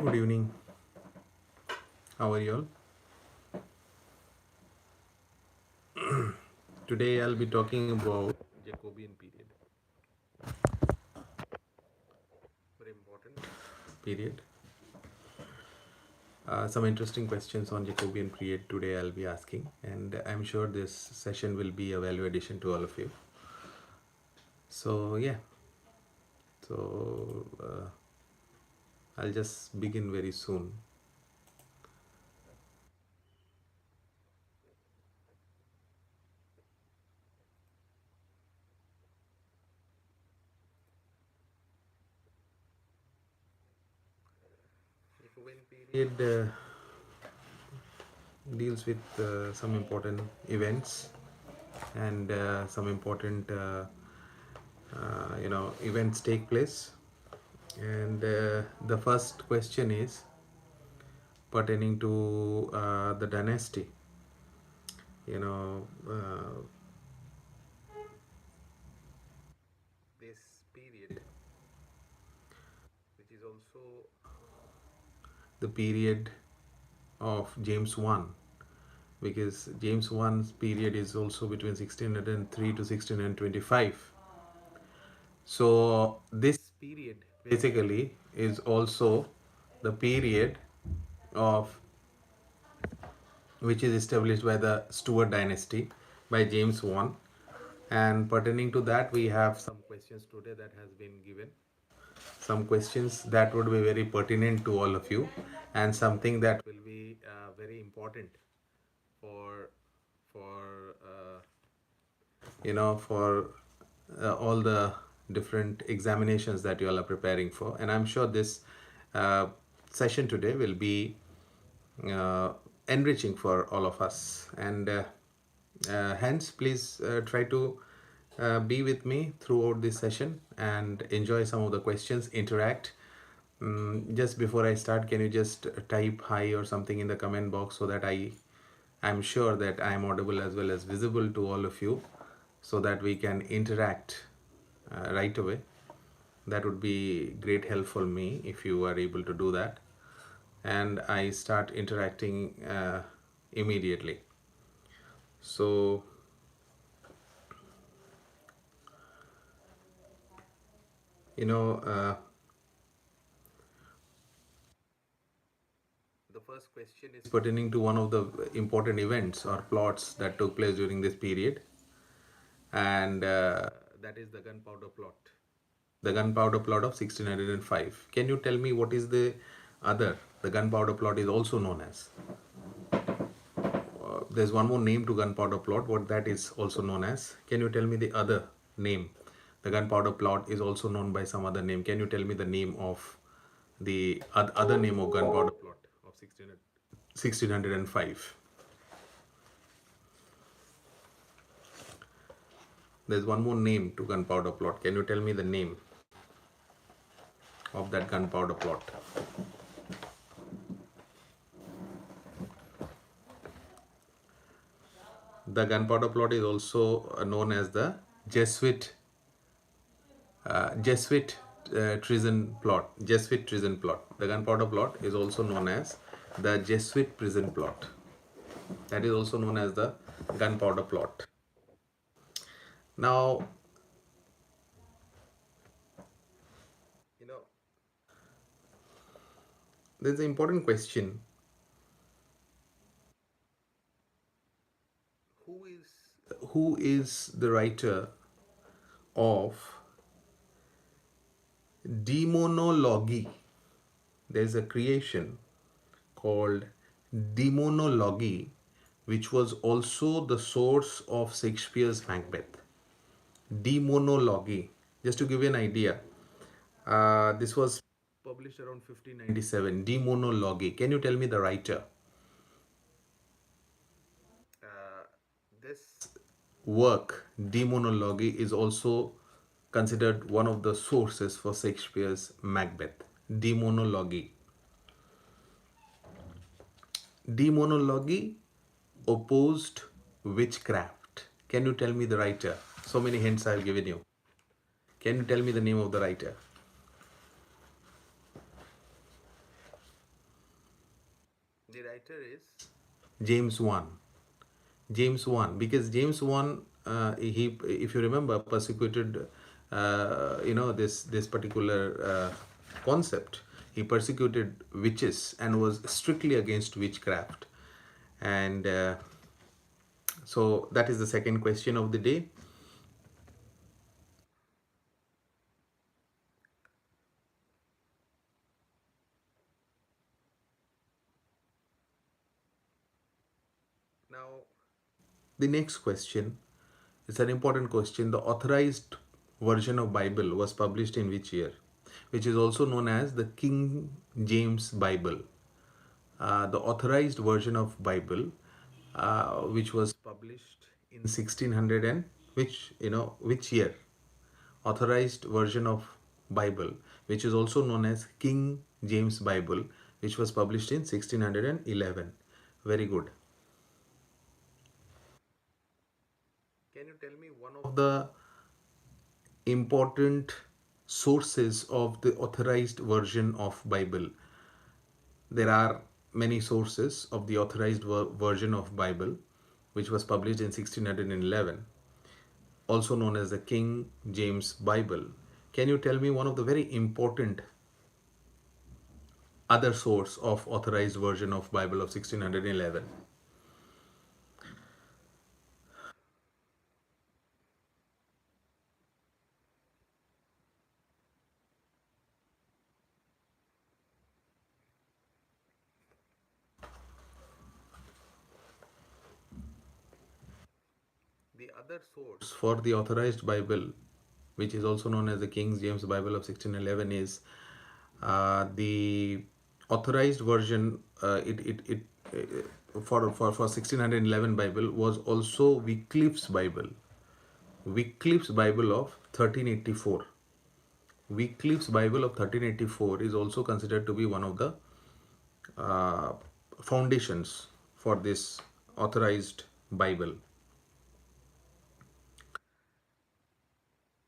Good evening. How are you all? Today I'll be talking about Jacobean period. Very important period. Some interesting questions on Jacobean period today I'll be asking, and I'm sure this session will be a value addition to all of you. So yeah, so I'll just begin very soon. Jacobean period deals with some important events and some important events take place, and the first question is pertaining to the dynasty. you know uh, this period, which is also the period of James 1, because James 1's period is also between 1603 to 1625. So this period basically is also the period of which is established by the Stuart dynasty by James I. And pertaining to that, we have some questions today that has been given. Some questions that would be very pertinent to all of you, and something that will be very important for for for all the different examinations that you all are preparing for. And I'm sure this uh, session today will be uh, enriching for all of us, and hence please try to be with me throughout this session and enjoy some of the questions, interact. Just before I start, can you just type hi or something in the comment box, so that I'm sure that I am audible as well as visible to all of you, so that we can interact right away. That would be great help for me if you are able to do that, and I start interacting immediately. So you know the first question is pertaining to one of the important events or plots that took place during this period, and that is the gunpowder plot. The gunpowder plot of 1605. Can you tell me what is the other? The gunpowder plot is also known as. There's one more name to gunpowder plot. What that is also known as? Can you tell me the other name? The gunpowder plot is also known by some other name. Can you tell me the name of the other name of gunpowder plot of 1605? There's one more name to gunpowder plot. Can you tell me the name of that gunpowder plot? The gunpowder plot is also known as the Jesuit treason plot. Jesuit treason plot. The gunpowder plot is also known as the Jesuit prison plot. That is also known as the gunpowder plot. Now, there's an important question. Who is the writer of demonology? There's a creation called demonology, which was also the source of Shakespeare's Macbeth. Demonology. Just to give you an idea, this was published around 1597. Demonology. Can you tell me the writer? This work, Demonology, is also considered one of the sources for Shakespeare's Macbeth. Demonology. Demonology opposed witchcraft. Can you tell me the writer? So many hints I've given you. Can you tell me the name of the writer? The writer is James 1. James 1, because James 1, he, if you remember, persecuted this particular concept. He persecuted witches and was strictly against witchcraft. And so that is the second question of the day. Now, the next question is an important question. The authorized version of Bible was published in which year? Which is also known as the King James Bible. The authorized version of Bible, which was published in 1600 and which year? Authorized version of Bible, which is also known as King James Bible, which was published in 1611. Very good. Can you tell me one of the important sources of the authorized version of Bible? There are many sources of the authorized version of Bible, which was published in 1611, also known as the King James Bible. Can you tell me one of the very important other source of authorized version of Bible of 1611? The other source for the authorized Bible, which is also known as the King James Bible of 1611, is the authorized version. For 1611 Bible was also Wycliffe's Bible. Wycliffe's Bible of 1384. Wycliffe's Bible of 1384 is also considered to be one of the uh, foundations for this authorized Bible.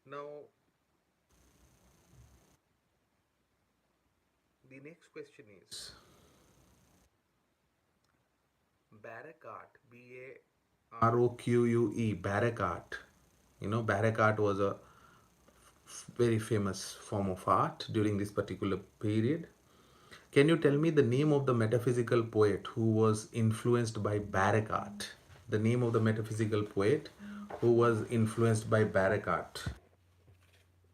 Now, the next question is Baroque art, Baroque, Baroque art. Baroque art was a very famous form of art during this particular period. Can you tell me the name of the metaphysical poet who was influenced by Baroque art? The name of the metaphysical poet who was influenced by Baroque art.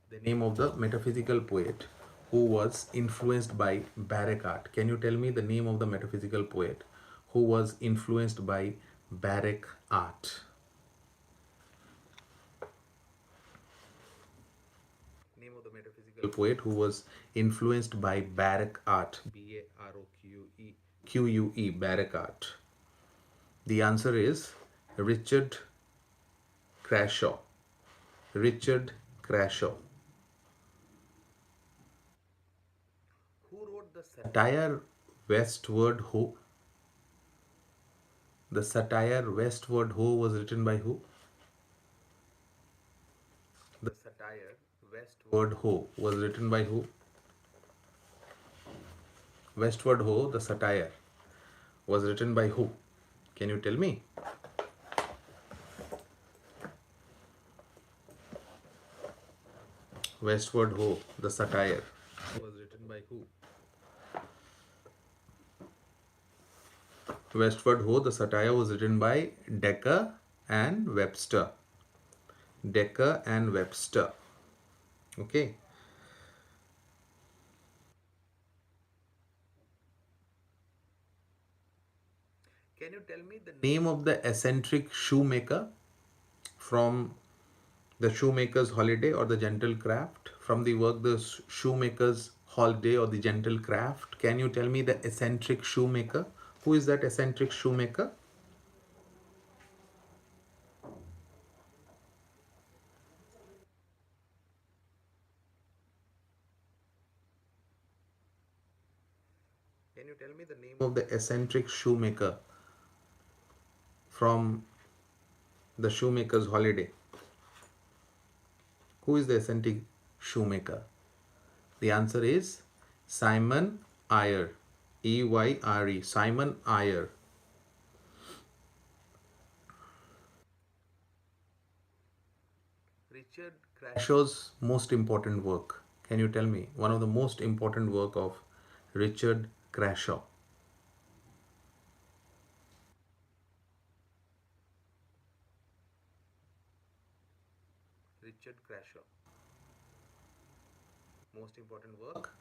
The name of the metaphysical poet who was influenced by Baroque art. Can you tell me the name of the metaphysical poet who was influenced by Baroque art? Name of the metaphysical poet who was influenced by Baroque art. Baroque, Baroque art. The answer is Richard Crashaw. Richard Crashaw. Who wrote the satire Westward Ho? The satire Westward Ho was written by who? The satire Westward Ho was written by who? Westward Ho, the satire, was written by who? Can you tell me? Westward Ho, the satire, was written by who? Westward Ho, the satire, was written by Dekker and Webster. Dekker and Webster. Okay. Can you tell me the name of the eccentric shoemaker from The Shoemaker's Holiday or The Gentle Craft? From the work The Shoemaker's Holiday or The Gentle Craft, can you tell me the eccentric shoemaker? Who is that eccentric shoemaker? Can you tell me the name of the eccentric shoemaker from The Shoemaker's Holiday? Who is the eccentric shoemaker? The answer is Simon Eyre. Eyre. Simon Eyre. Richard Crashaw's most important work. Can you tell me one of the most important work of Richard Crashaw? Richard Crashaw. Most important work?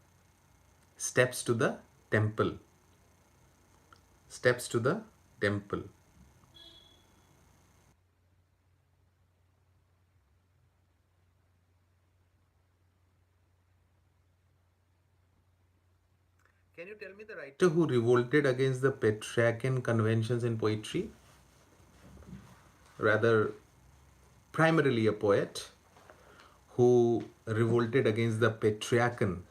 Steps to the Temple. Steps to the Temple. Can you tell me the writer who revolted against the Petrarchan conventions in poetry? Rather, primarily a poet who revolted against the Petrarchan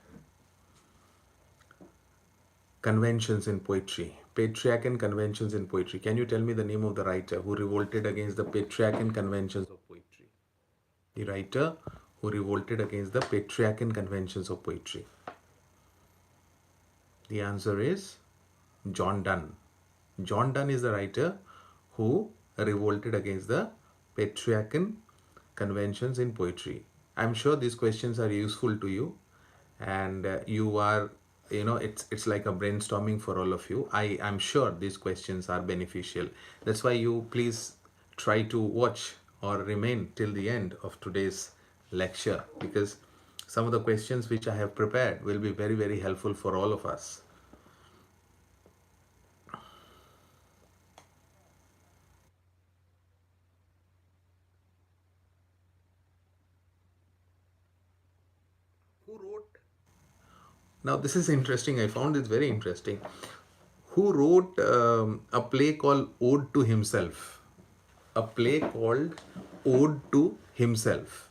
conventions in poetry. Petrarchan conventions in poetry. Can you tell me the name of the writer who revolted against the Petrarchan conventions of poetry? The writer who revolted against the Petrarchan conventions of poetry. The answer is John Donne. John Donne is the writer who revolted against the Petrarchan conventions in poetry. I'm sure these questions are useful to you, and you are, it's like a brainstorming for all of you. I'm sure these questions are beneficial. That's why you please try to watch or remain till the end of today's lecture, because some of the questions which I have prepared will be very, very helpful for all of us. Who wrote? Now, this is interesting. I found this very interesting. Who wrote a play called Ode to Himself? A play called Ode to Himself.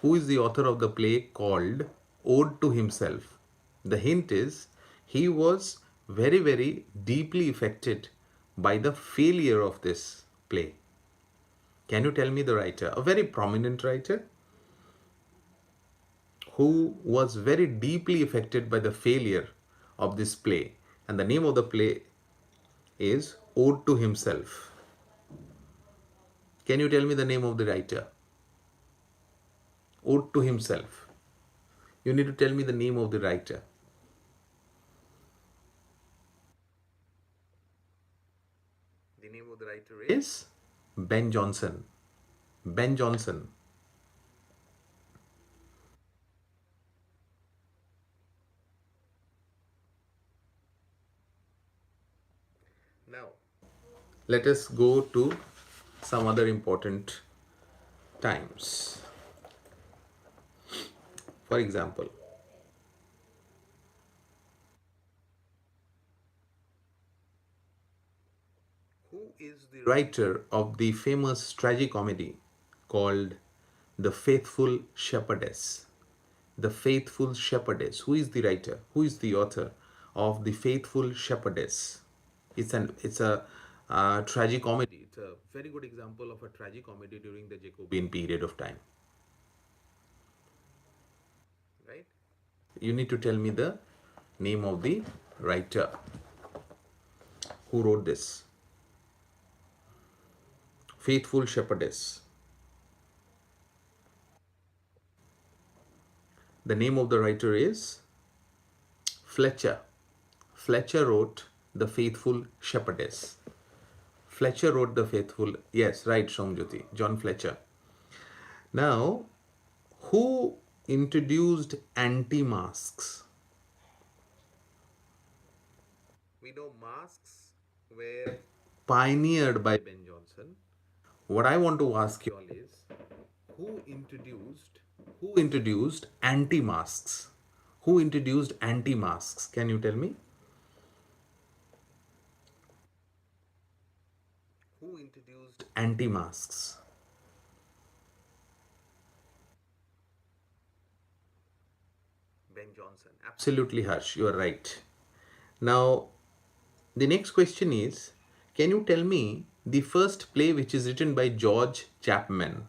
Who is the author of the play called Ode to Himself? The hint is he was very, very deeply affected by the failure of this play. Can you tell me the writer? A very prominent writer who was very deeply affected by the failure of this play. And the name of the play is Ode to Himself. Can you tell me the name of the writer? Ode to Himself. You need to tell me the name of the writer. The name of the writer is Ben Jonson. Ben Jonson. Now, let us go to some other important times. For example, who is the writer of the famous tragicomedy called The Faithful Shepherdess? The Faithful Shepherdess. Who is the writer? Who is the author of The Faithful Shepherdess? It's a tragicomedy. It's a very good example of a tragicomedy during the Jacobean period of time. Right? You need to tell me the name of the writer who wrote this. Faithful Shepherdess. The name of the writer is Fletcher. Fletcher wrote The Faithful Shepherdess. Fletcher wrote The Faithful, yes, right, Shomjyoti, John Fletcher. Now, who introduced anti-masks? We know masks were pioneered by Ben Jonson. What I want to ask you all is, who introduced anti-masks? Who introduced anti-masks? Can you tell me? Who introduced anti-masks? Ben Jonson. Absolutely, Harsh. You are right. Now, the next question is, can you tell me the first play which is written by George Chapman?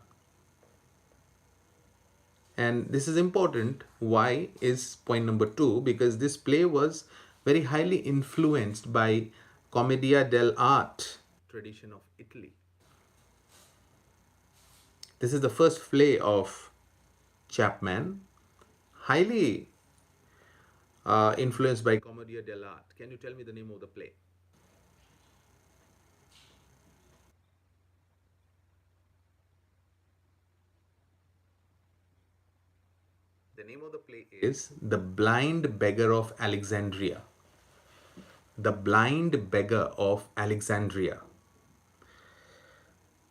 And this is important. Why is point number 2? Because this play was very highly influenced by Commedia dell'arte tradition of Italy. This is the first play of Chapman, highly influenced by Commedia dell'arte. Can you tell me the name of the play? The name of the play is The Blind Beggar of Alexandria. The Blind Beggar of Alexandria.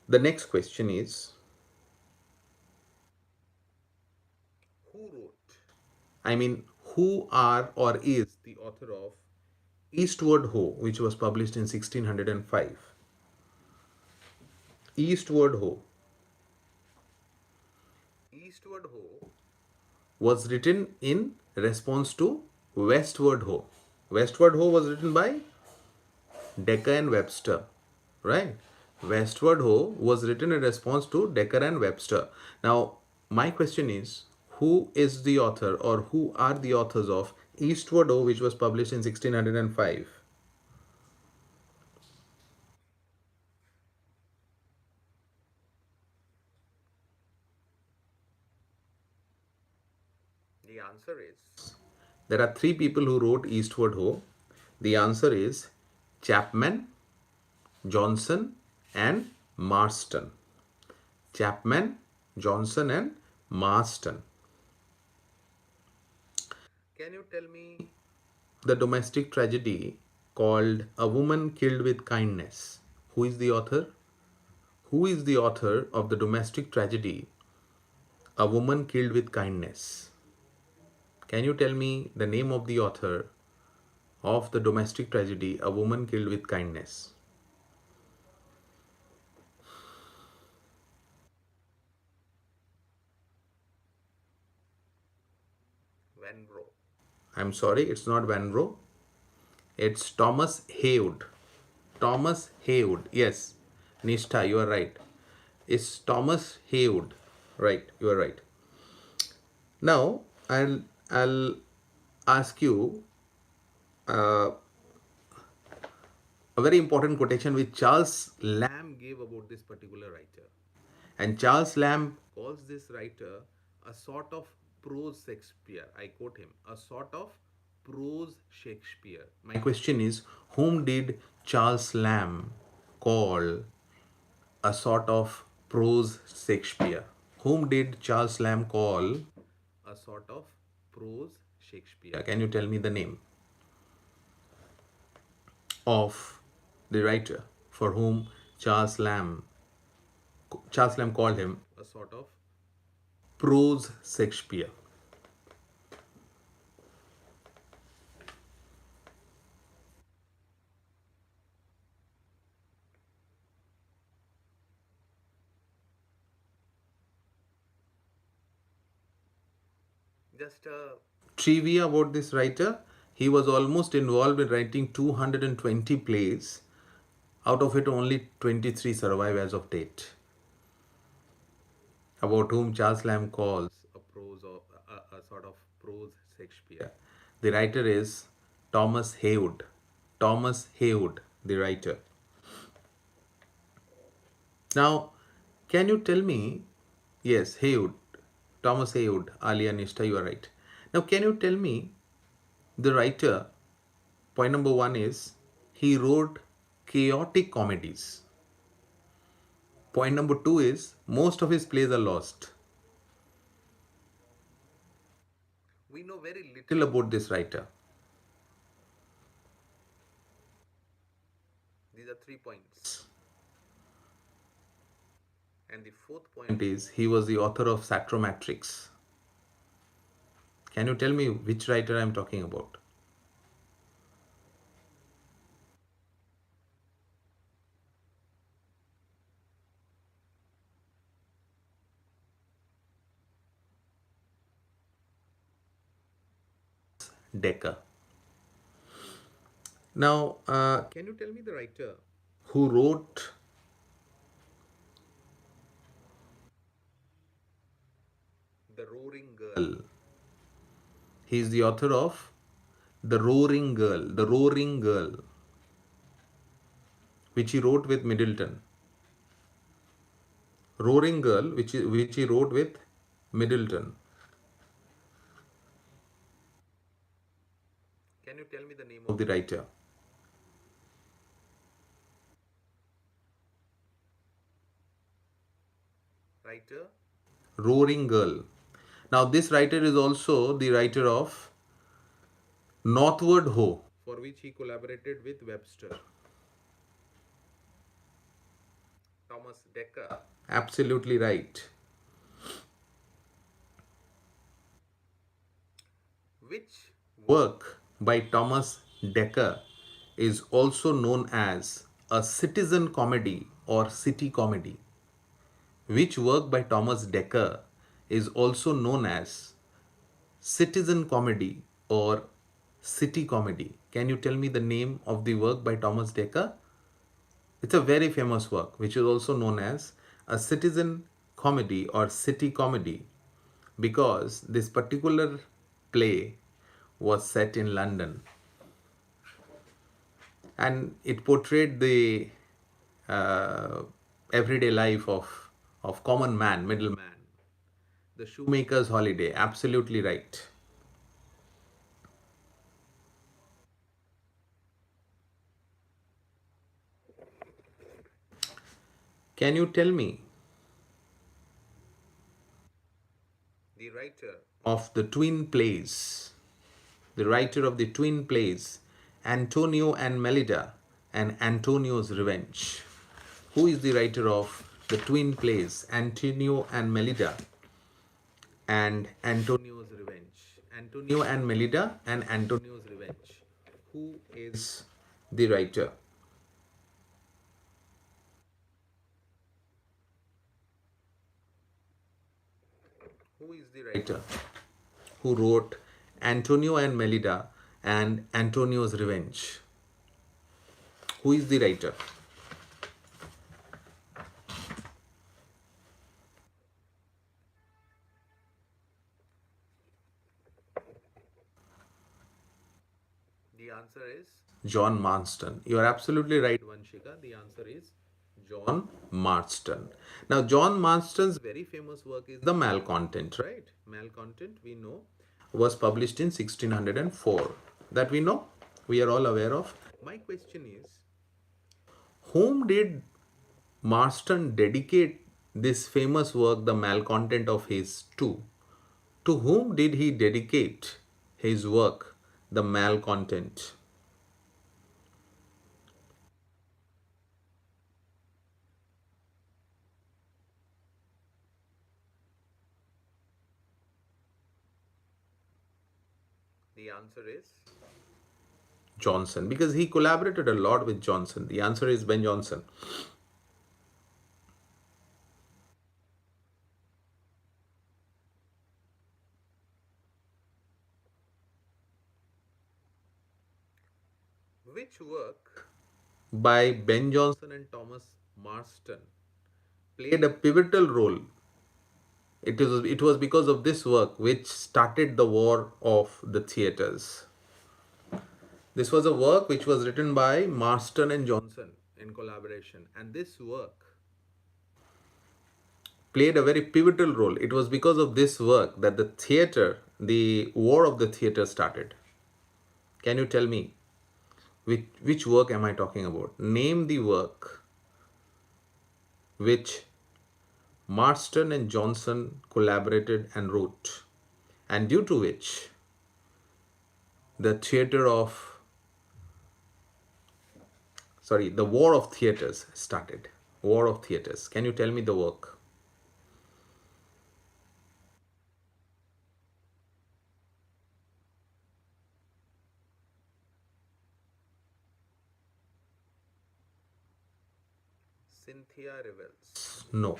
The next question is, who wrote? I mean, who are or is the author of Eastward Ho, which was published in 1605? Eastward Ho. Eastward Ho was written in response to Westward Ho. Westward Ho was written by Decker and Webster, right? Westward Ho was written in response to Decker and Webster. Now, my question is, who is the author or who are the authors of Eastward Ho, which was published in 1605? The answer is, there are three people who wrote Eastward Ho. The answer is Chapman, Johnson, and Marston. Chapman, Johnson, and Marston. Can you tell me the domestic tragedy called A Woman Killed with Kindness? Who is the author? Who is the author of the domestic tragedy A Woman Killed with Kindness? Can you tell me the name of the author of the domestic tragedy A Woman Killed with Kindness? Vanbrugh. I'm sorry, it's not Vanbrugh. It's Thomas Haywood. Thomas Haywood. Yes, Nishtha, you are right. It's Thomas Haywood. Right, you are right. Now I'll ask you uh, a very important quotation which Charles Lamb gave about this particular writer. And Charles Lamb calls this writer a sort of prose Shakespeare. I quote him, a sort of prose Shakespeare. My question is, whom did Charles Lamb call a sort of prose Shakespeare? Whom did Charles Lamb call a sort of prose Shakespeare? Can you tell me the name of the writer for whom Charles Lamb called him a sort of prose Shakespeare? Just a trivia about this writer. He was almost involved in writing 220 plays. Out of it, only 23 survive as of date. About whom Charles Lamb calls a sort of prose Shakespeare. The writer is Thomas Haywood. Thomas Haywood, the writer. Now, can you tell me? Yes, Haywood, Thomas Haywood, Alia Nishta, you are right. Now, can you tell me the writer? Point number one is he wrote chaotic comedies. Point number two is most of his plays are lost. We know very little about this writer. These are 3 points. And the fourth point is he was the author of Satromatrix. Can you tell me which writer I am talking about? Decker. Now, can you tell me the writer who wrote The Roaring Girl? He is the author of The Roaring Girl, The Roaring Girl, which he wrote with Middleton. Roaring Girl, which he wrote with Middleton. Can you tell me the name of the writer? Writer? Roaring Girl. Now, this writer is also the writer of Northward Ho, for which he collaborated with Webster. Thomas Dekker. Absolutely right. Which work by Thomas Dekker is also known as a citizen comedy or city comedy? Which work by Thomas Dekker is also known as citizen comedy or city comedy? Can you tell me the name of the work by Thomas Dekker? It's a very famous work which is also known as a citizen comedy or city comedy because this particular play was set in London and it portrayed the uh, everyday life of common man, middleman, the shoemaker's holiday. Absolutely right. Can you tell me the writer of the twin plays, the writer of the twin plays, Antonio and Melida and Antonio's Revenge? Who is the writer of the twin plays, Antonio and Melida and Antonio's Revenge? Antonio and Melida and Antonio's Revenge. Who is the writer? Who is the writer who wrote Antonio and Melida and Antonio's Revenge? Who is the writer? The answer is John Marston. You are absolutely right, Vanshika. The answer is John Marston. Now, John Marston's very famous work is The Malcontent, right? Malcontent, we know, was published in 1604. That we know, we are all aware of. My question is, whom did Marston dedicate this famous work, The Malcontent of his, to? To whom did he dedicate his work, The Malcontent? The answer is Johnson, because he collaborated a lot with Johnson. The answer is Ben Jonson. Which work by Ben Jonson and Thomas Marston played a pivotal role? It was because of this work which started the war of the theatres. This was a work which was written by Marston and Johnson in collaboration, and this work played a very pivotal role. It was because of this work that the war of the theatre started. Can you tell me which work am I talking about? Name the work which Marston and Johnson collaborated and wrote, and due to which the war of theatres started. War of theatres. Can you tell me the work? Cynthia Revels. No.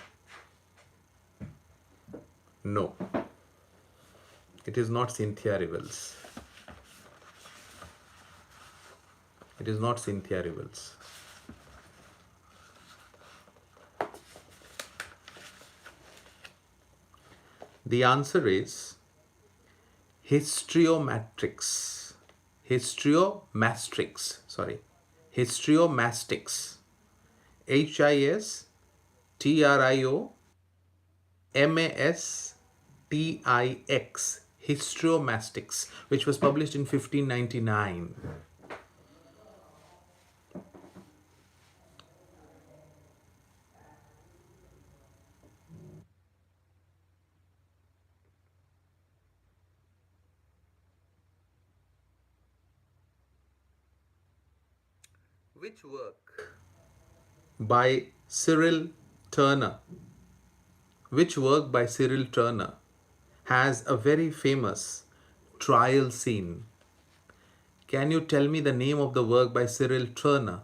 No. It is not Cynthia Revels. It is not Cynthia Revels. The answer is Histriomatrix. Histriomastrix. Sorry. Histriomastix. Histriomastix. Histriomastix, which was published in 1599. Which work by Cyril Turner? Which work by Cyril Turner has a very famous trial scene? Can you tell me the name of the work by Cyril Turner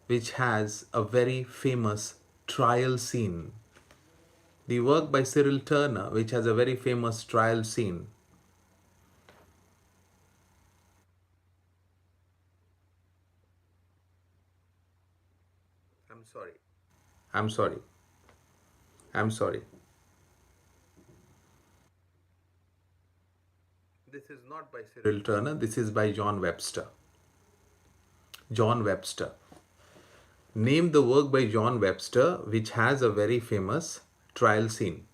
which has a very famous trial scene? The work by Cyril Turner which has a very famous trial scene. I'm sorry. I'm sorry. I'm sorry. This is not by Cyril Turner. This is by John Webster. John Webster. Name the work by John Webster which has a very famous trial scene.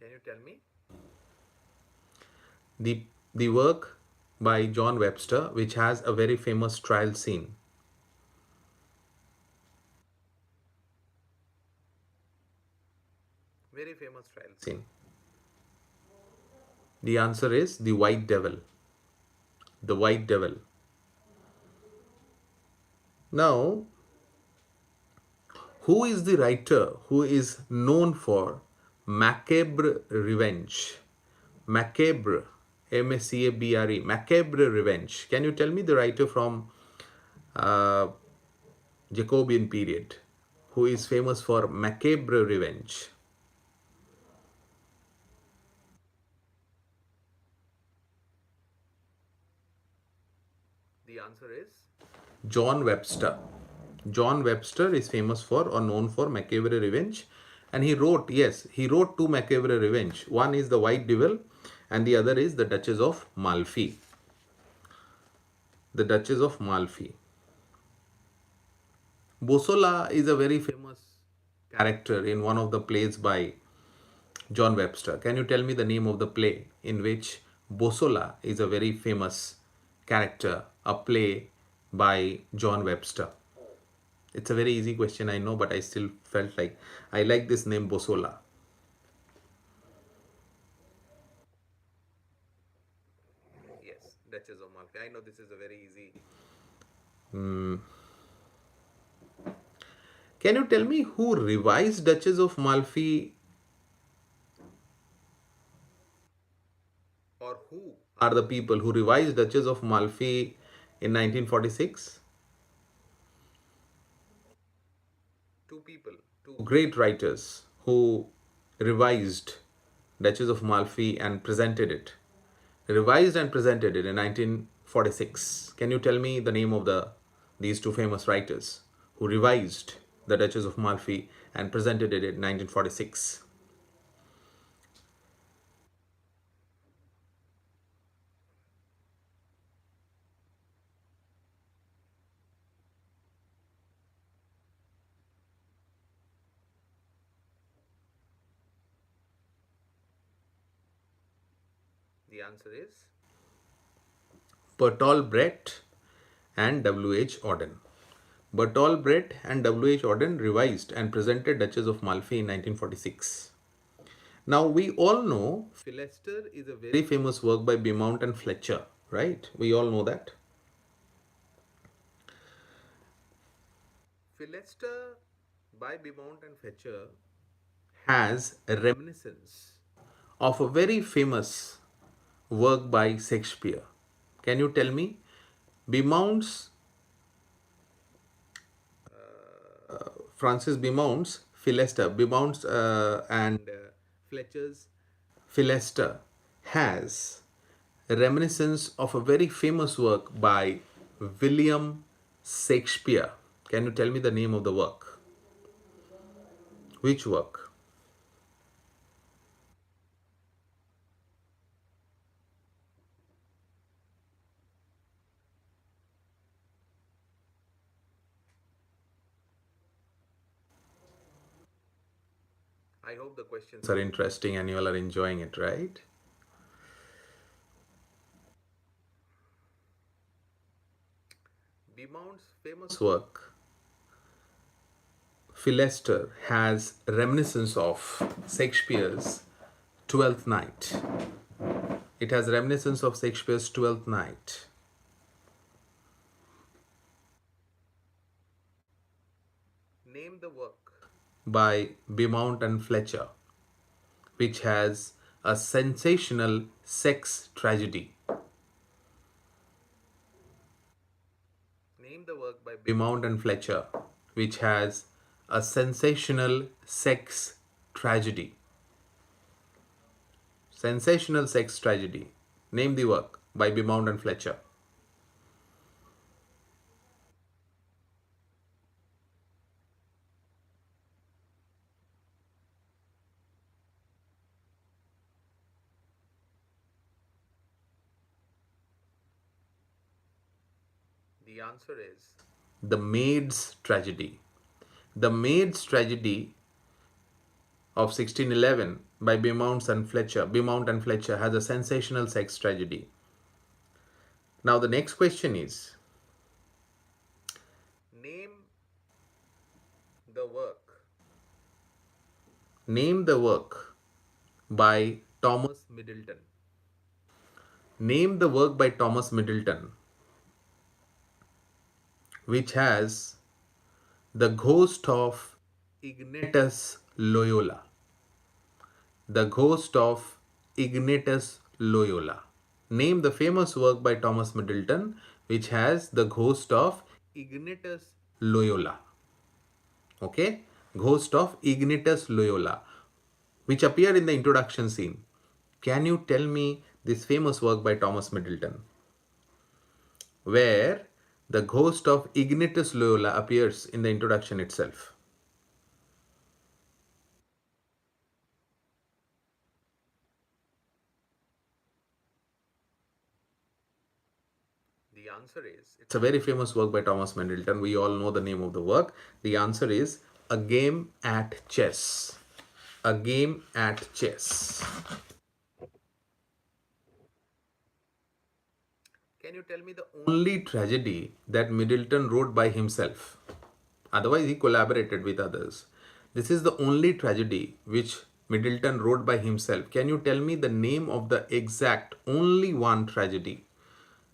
Can you tell me? The work by John Webster which has a very famous trial scene. Very famous trial scene. The answer is The White Devil. The White Devil. Now, who is the writer who is known for macabre revenge? Macabre, M-A-C-A-B-R-E, macabre revenge. Can you tell me the writer from Jacobean period who is famous for macabre revenge? The answer is John Webster. John Webster is famous for or known for macabre revenge, and he wrote, yes, he wrote two macabre revenge. One is The White Devil and the other is The Duchess of Malfi. The Duchess of Malfi. Bosola is a very famous character in one of the plays by John Webster. Can you tell me the name of the play in which Bosola is a very famous character, a play by John Webster? It's a very easy question, I know, but I still felt like I like this name Bosola. Yes, Duchess of Malfi. I know this is a very easy. Can you tell me who revised Duchess of Malfi, or who are the people who revised Duchess of Malfi in 1946? Two people, two great writers who revised Duchess of Malfi and presented it. Revised and presented it in 1946. Can you tell me the name of these two famous writers who revised the Duchess of Malfi and presented it in 1946? The answer is Bertolt Brecht and W.H. Auden. Bertolt Brecht and W.H. Auden revised and presented Duchess of Malfi in 1946. Now, we all know Philaster is a very famous work by Beaumont and Fletcher, right? We all know that. Philaster by Beaumont and Fletcher has a reminiscence of a very famous work by Shakespeare. Can you tell me? Beaumont's, Francis Beaumont's Philaster, Beaumont's and Fletcher's Philaster has a reminiscence of a very famous work by William Shakespeare. Can you tell me the name of the work? Which work? I hope the questions are interesting and you all are enjoying it, right? Beaumont's famous work, Philaster, has reminiscence of Shakespeare's Twelfth Night. It has reminiscence of Shakespeare's Twelfth Night. Name the work by Beaumont and Fletcher, which has a sensational sex tragedy. Name the work by Beaumont and Fletcher, which has a sensational sex tragedy. Sensational sex tragedy. Name the work by Beaumont and Fletcher. The answer is The Maid's Tragedy. The Maid's Tragedy of 1611 by Beaumont and Fletcher has a sensational sex tragedy. Now the next question is, name the work. Name the work by Thomas Middleton. Name the work by Thomas Middleton which has the ghost of Ignatius Loyola. The ghost of Ignatius Loyola. Name the famous work by Thomas Middleton which has the ghost of Ignatius Loyola. Okay? Ghost of Ignatius Loyola, which appeared in the introduction scene. Can you tell me this famous work by Thomas Middleton, where the ghost of Ignatius Loyola appears in the introduction itself? The answer is, it's a very famous work by Thomas Middleton. We all know the name of the work. The answer is A Game at Chess. A Game at Chess. Can you tell me the only tragedy that Middleton wrote by himself? Otherwise, he collaborated with others. This is the only tragedy which Middleton wrote by himself. Can you tell me the name of the exact only one tragedy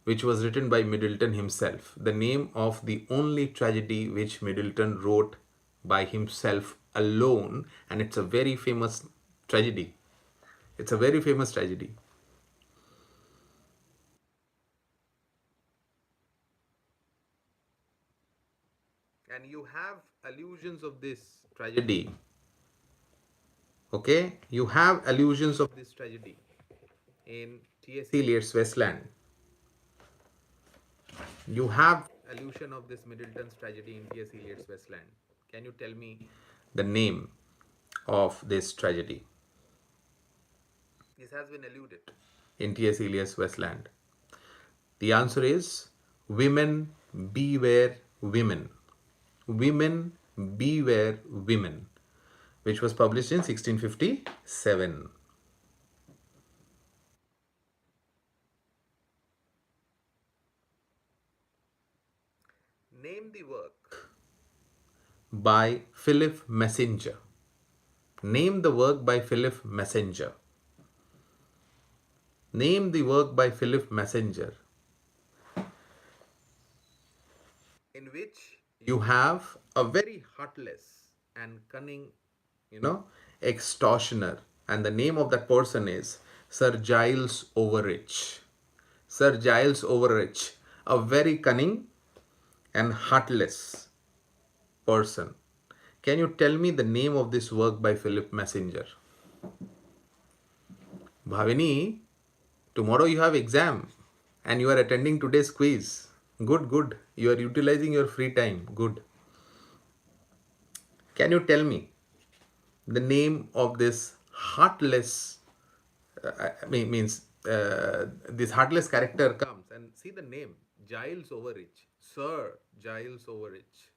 which was written by Middleton himself? The name of the only tragedy which Middleton wrote by himself alone, and it's a very famous tragedy. It's a very famous tragedy. And you have allusions of this tragedy. Okay, you have allusions of this tragedy in T.S. Eliot's Wasteland. You have allusion of this Middleton's tragedy in T.S. Eliot's Wasteland. Can you tell me the name of this tragedy? This has been alluded in T.S. Eliot's Wasteland. The answer is Women Beware Women. Women Beware Women, which was published in 1657. Name the work by Philip Messenger. Name the work by Philip Messenger. Name the work by Philip Messenger in which you have a very heartless and cunning, extortioner, and the name of that person is Sir Giles Overreach. Sir Giles Overreach, a very cunning and heartless person. Can you tell me the name of this work by Philip Messenger? Bhavini, tomorrow you have exam and you are attending today's quiz. Good, good. You are utilizing your free time. Good. Can you tell me the name of this heartless, means this heartless character comes, and see the name, Giles Overreach, Sir Giles Overreach.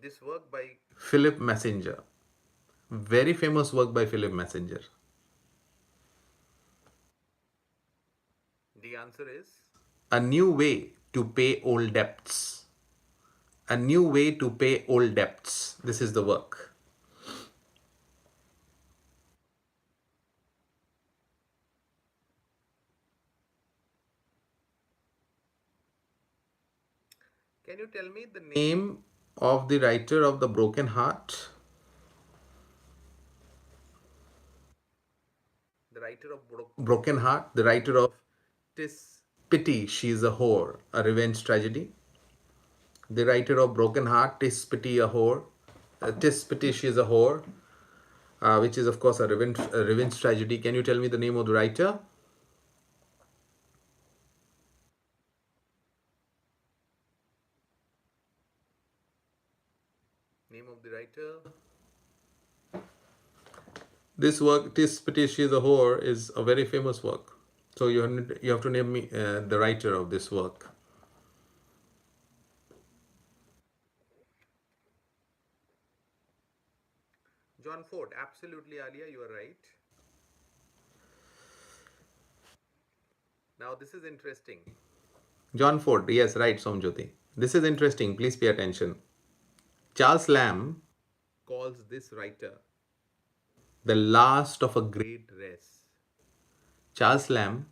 This work by Philip Messenger, very famous work by Philip Messenger. The answer is A New Way to Pay Old Debts. A New Way to Pay Old Debts. This is the work. Can you tell me the name of the writer of The Broken Heart? The writer of Broken Heart, the writer of Tis Pity She's a Whore, a Revenge Tragedy. The writer of Broken Heart, Tis Pity a Whore, Tis Pity She's a Whore, which is of course a revenge tragedy. Can you tell me the name of the writer? Name of the writer? This work, Tis Pity She's a Whore, is a very famous work. So you have to name me the writer of this work. John Ford, absolutely, Alia, you are right. Now this is interesting. John Ford, yes, right, Somjyoti. This is interesting, please pay attention. Charles Lamb calls this writer the last of a great race. Charles Lamb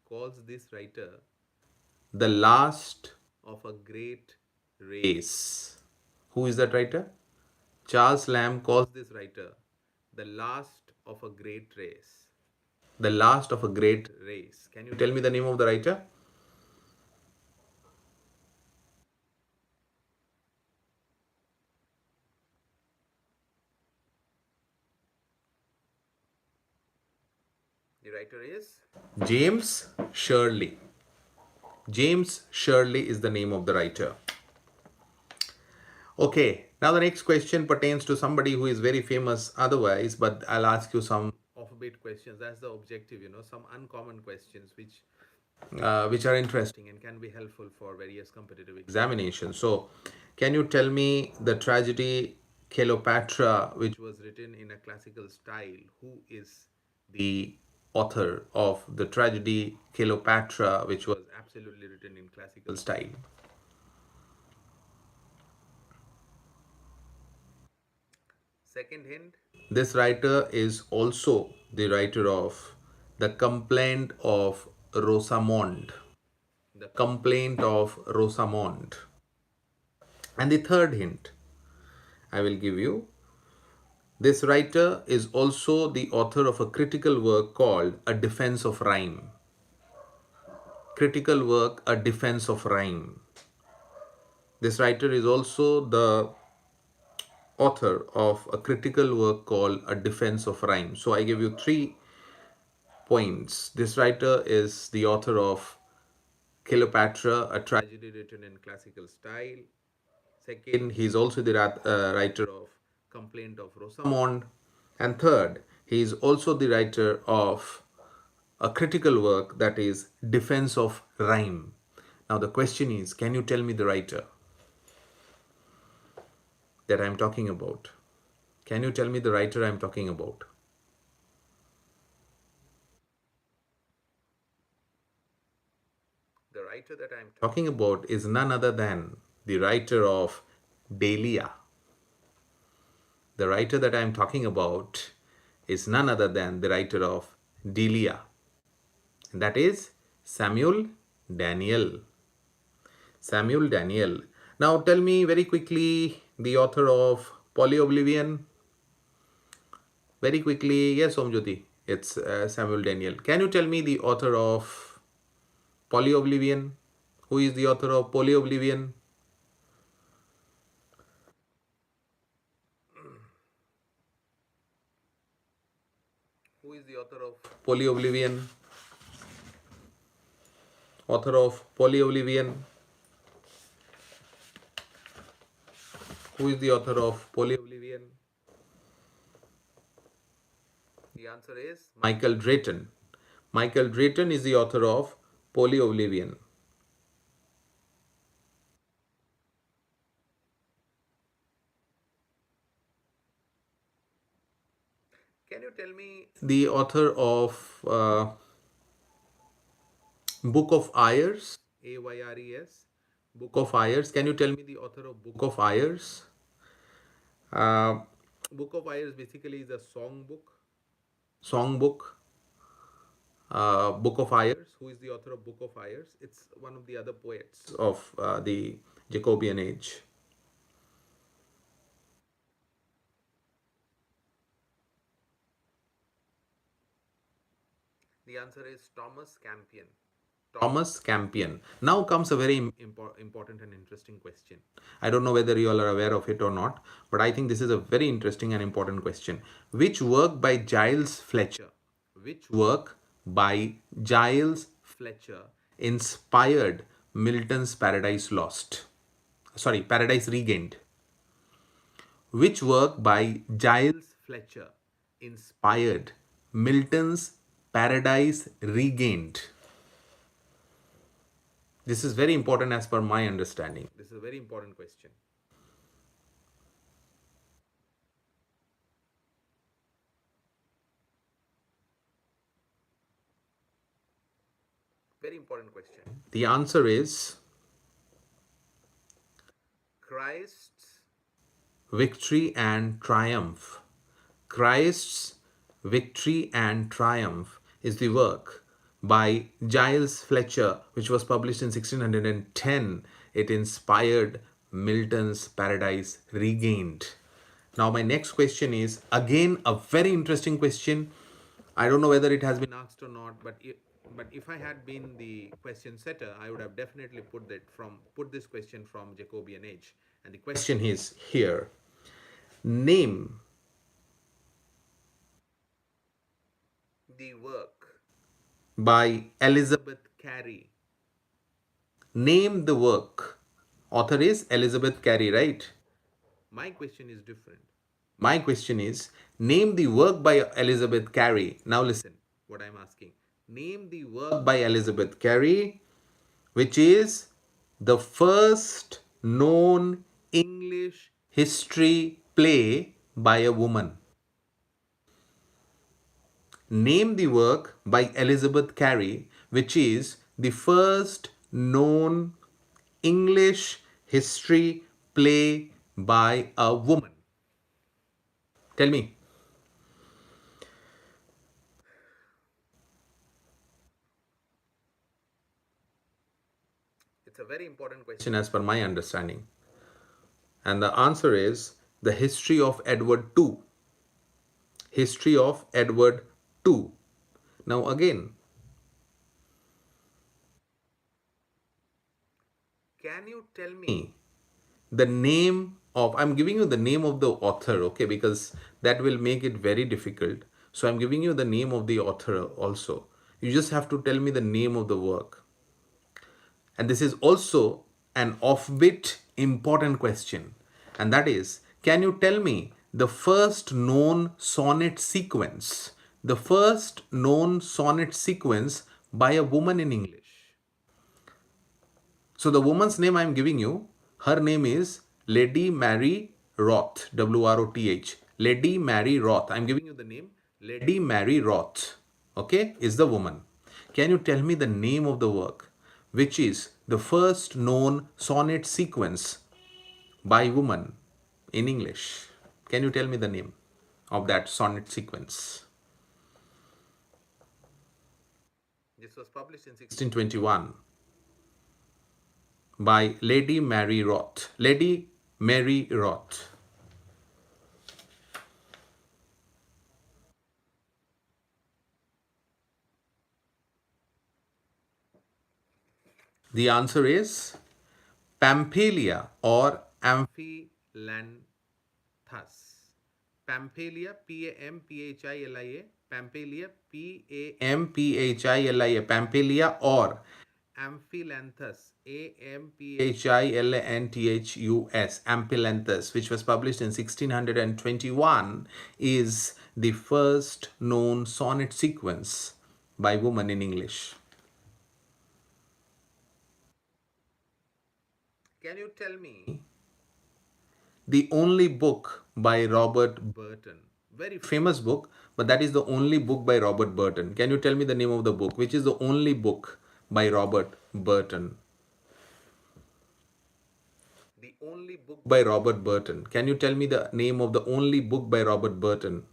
calls this writer the last of a great race. Who is that writer? Charles Lamb calls this writer the last of a great race. The last of a great race. Can you tell me the name of the writer? The writer is James Shirley. James Shirley is the name of the writer. Okay, now the next question pertains to somebody who is very famous otherwise, but I'll ask you some off-beat questions. That's the objective, some uncommon questions which are interesting and can be helpful for various competitive examinations. So, can you tell me the tragedy Cleopatra, which was written in a classical style? Who is the author of the tragedy Cleopatra, which was absolutely written in classical style? Second hint, this writer is also the writer of The Complaint of Rosamond. The Complaint of Rosamond. And the third hint I will give you, this writer is also the author of a critical work called A Defense of Rhyme. Critical work, A Defense of Rhyme. This writer is also the author of a critical work called A Defense of Rhyme. So I give you 3 points. This writer is the author of Cleopatra, a tragedy written in classical style. Second, he is also the writer of Complaint of Rosamond. And third, he is also the writer of a critical work that is Defense of Rhyme. Now the question is, can you tell me the writer that I am talking about? Can you tell me the writer I am talking about? The writer that I am talking about is none other than the writer of Delia. The writer that I am talking about is none other than the writer of Delia. And that is Samuel Daniel. Samuel Daniel. Now tell me very quickly the author of Polio Oblivion. Very quickly, yes, Omjyoti, it's Samuel Daniel. Can you tell me the author of Polio Oblivion? Who is the author of Polio Oblivion? Who is the author of Polio Oblivion? Author of Polio Oblivion. Who is the author of Polio Oblivion? The answer is Michael Drayton. Michael Drayton is the author of Polio Oblivion. Can you tell me the author of Book of Ayers? Ayres. Book of Ayers. Can you tell me the author of Book of Ayers? Uh, Book of Ayers basically is a songbook. Book of Ayers. Who is the author of Book of Ayers? It's one of the other poets of the Jacobean age. The answer is Thomas Campion. Thomas Campion. Now comes a very important and interesting question. I don't know whether you all are aware of it or not, but I think this is a very interesting and important question. Which work by Giles Fletcher? Which work by Giles Fletcher inspired Milton's Paradise Lost? Sorry, Paradise Regained. Which work by Giles Fletcher inspired Milton's Paradise Regained? This is very important as per my understanding. This is a very important question. Very important question. The answer is Christ's Victory and Triumph. Christ's Victory and Triumph is the work by Giles Fletcher, which was published in 1610. It inspired Milton's Paradise Regained. Now, my next question is again a very interesting question. I don't know whether it has been asked or not, but if I had been the question setter, I would have definitely put this question from Jacobean age. And the question is here: name the work by Elizabeth Cary. Name the work. Author is Elizabeth Cary, right? My question is different. My question is name the work by Elizabeth Cary. Now listen what I'm asking. Name the work by Elizabeth Cary, which is the first known English history play by a woman. Name the work by Elizabeth Cary, which is the first known English history play by a woman. Tell me. It's a very important question as per my understanding. And the answer is The History of Edward II. History of Edward II. Now, again, can you tell me the name of, I'm giving you the name of the author, okay, because that will make it very difficult. So, I'm giving you the name of the author also. You just have to tell me the name of the work. And this is also an offbeat important question. And that is, can you tell me the first known sonnet sequence? The first known sonnet sequence by a woman in English. So the woman's name I'm giving you, her name is Lady Mary Roth, Wroth. Lady Mary Roth. I'm giving you the name Lady Mary Roth. Okay, is the woman. Can you tell me the name of the work, which is the first known sonnet sequence by woman in English? Can you tell me the name of that sonnet sequence? This was published in 1621 by Lady Mary Roth. Lady Mary Roth. The answer is Pamphylia or Amphilanthus. Pamphylia, Pamphylia, Pamphylia, Pamphylia or Amphilanthus, Amphilanthus, Amphilanthus, which was published in 1621, is the first known sonnet sequence by woman in English. Can you tell me the only book by Robert Burton? Very famous book, but that is the only book by Robert Burton. Can you tell me the name of the book? Which is the only book by Robert Burton? The only book by Robert Burton. Can you tell me the name of the only book by Robert Burton?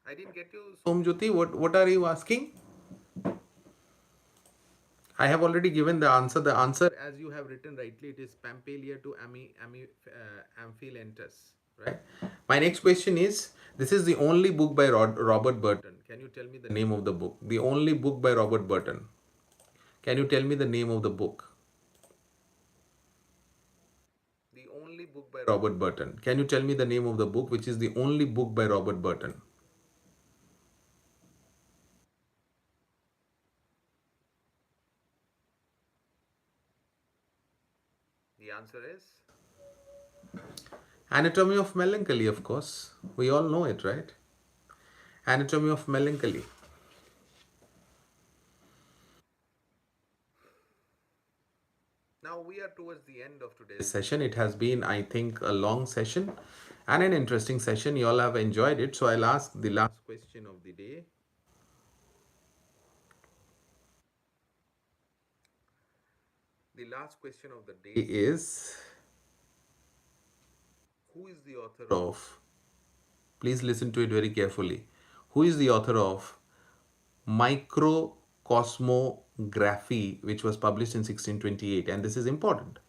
I didn't get you, Somjyoti. What are you asking? I have already given the answer. The answer, as you have written rightly, it is Pampalia to Amphilentus. Right. My next question is: this is the only book by Robert Burton. Can you tell me the name of the book? The only book by Robert Burton. Can you tell me the name of the book? The only book by Robert Burton. Can you tell me the name of the book, which is the only book by Robert Burton? The answer is Anatomy of Melancholy, of course. We all know it, right? Anatomy of Melancholy. Now we are towards the end of today's session. It has been, I think, a long session and an interesting session. You all have enjoyed it. So I'll ask the last question of the day. The last question of the day is: who is the author of, please listen to it very carefully, who is the author of Microcosmography, which was published in 1628? And this is important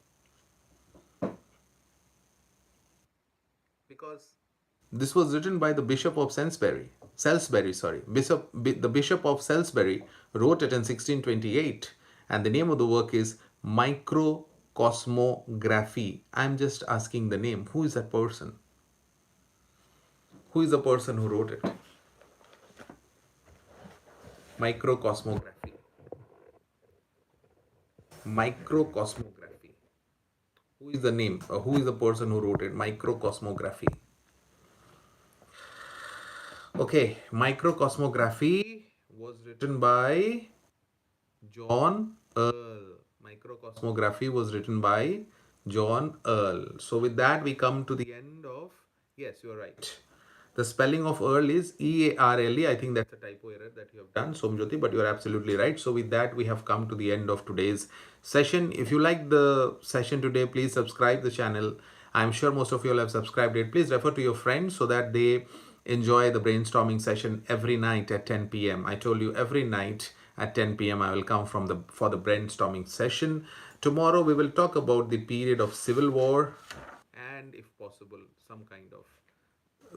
because this was written by the Bishop of Salisbury, sorry. The Bishop of Salisbury wrote it in 1628, and the name of the work is Microcosmography. I'm just asking the name. Who is that person? Who is the person who wrote it? Microcosmography. Microcosmography. Who is the name? Who is the person who wrote it? Microcosmography. Okay, Microcosmography was written by John Earl. Microcosmography was written by John Earl. So with that, we come to the end of, yes, you are right. The spelling of Earl is Earle. I think that's a typo error that you have done, Somjyoti, but you are absolutely right. So with that, we have come to the end of today's session. If you like the session today, please subscribe the channel. I'm sure most of you all have subscribed it. Please refer to your friends so that they enjoy the brainstorming session every night at 10 p.m. I told you every night at 10 p.m. I will come for the brainstorming session. Tomorrow we will talk about the period of civil war and, if possible, some kind of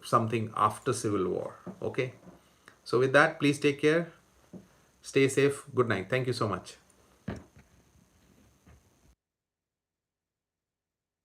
something after civil war. Okay, so with that, please take care, stay safe, good night. Thank you so much.